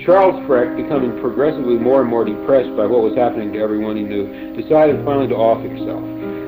Charles Freck, becoming progressively more and more depressed by what was happening to everyone he knew, decided finally to off himself.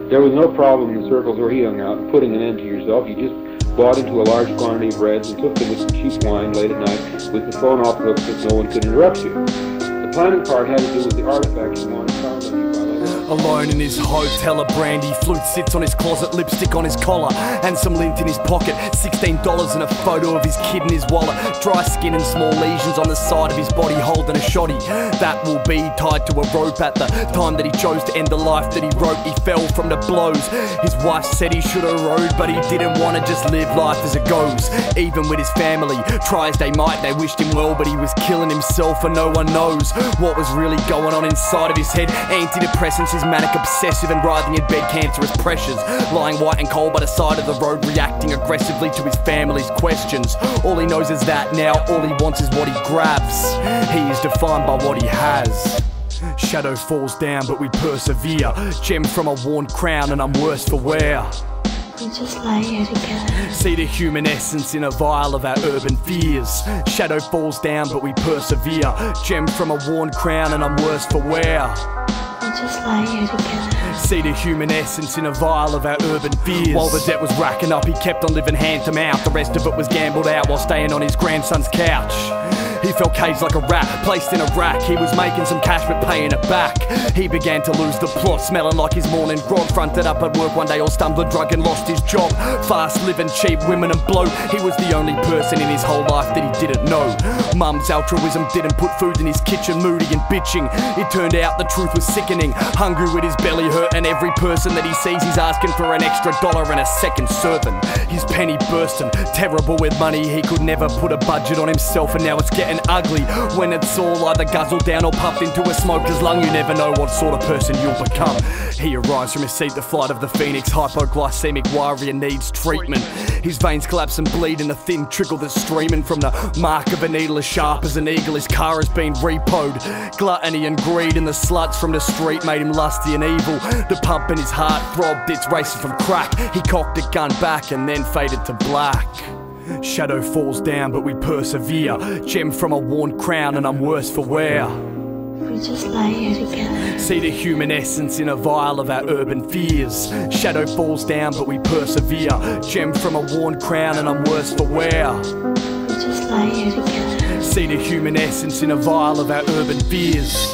There was no problem in the circles where he hung out putting an end to yourself. You just bought into a large quantity of reds and took them with some cheap wine late at night with the phone off the hook so no one could interrupt you. The planning part had to do with the artifact you wanted found on you by later. Alone in his hotel, a brandy flute sits on his closet, lipstick on his collar and some lint in his pocket, $16 and a photo of his kid in his wallet, dry skin and small lesions on the side of his body holding a shoddy that will be tied to a rope. At the time that he chose to end the life that he wrote, he fell from the blows. His wife said he should have rode, but he didn't want to just live life as it goes. Even with his family, try as they might, they wished him well, but he was killing himself and no one knows what was really going on inside of his head. Antidepressants, his manic obsessive and writhing in bed cancerous pressures, lying white and cold by the side of the road, reacting aggressively to his family's questions. All he knows is that now all he wants is what he grabs. He is defined by what he has. Shadow falls down but we persevere, gem from a worn crown and I'm worse for wear. We just lie here together. See the human essence in a vial of our urban fears. Shadow falls down but we persevere, gem from a worn crown and I'm worse for wear. We just lie here together. See the human essence in a vial of our urban fears. While the debt was racking up, he kept on living hand to mouth. The rest of it was gambled out while staying on his grandson's couch. He felt caged like a rat, placed in a rack. He was making some cash but paying it back. He began to lose the plot, smelling like his morning grog. Fronted up at work one day all stumbling drunk and lost his job. Fast living, cheap women and blow. He was the only person in his whole life that he didn't know. Mum's altruism didn't put food in his kitchen, moody and bitching. It turned out the truth was sickening. Hungry with his belly hurt, and every person that he sees he's asking for an extra $1 and a second serving. His penny bursting, terrible with money. He could never put a budget on himself, and now it's getting ugly when it's all either guzzled down or puffed into a smoker's lung. You never know what sort of person you'll become. He arrives from his seat, the flight of the phoenix. Hypoglycemic warrior needs treatment. His veins collapse and bleed in a thin trickle that's streaming from the mark of a needle as sharp as an eagle. His car has been repoed. Gluttony and greed and the sluts from the street made him lusty and evil. The pump in his heart throbbed, it's racing from crack. He cocked a gun back and then faded to black. Shadow falls down but we persevere, gem from a worn crown and I'm worse for wear. We just lie here together. See the human essence in a vial of our urban fears. Shadow falls down but we persevere, gem from a worn crown and I'm worse for wear. We just lie here together. See the human essence in a vial of our urban fears.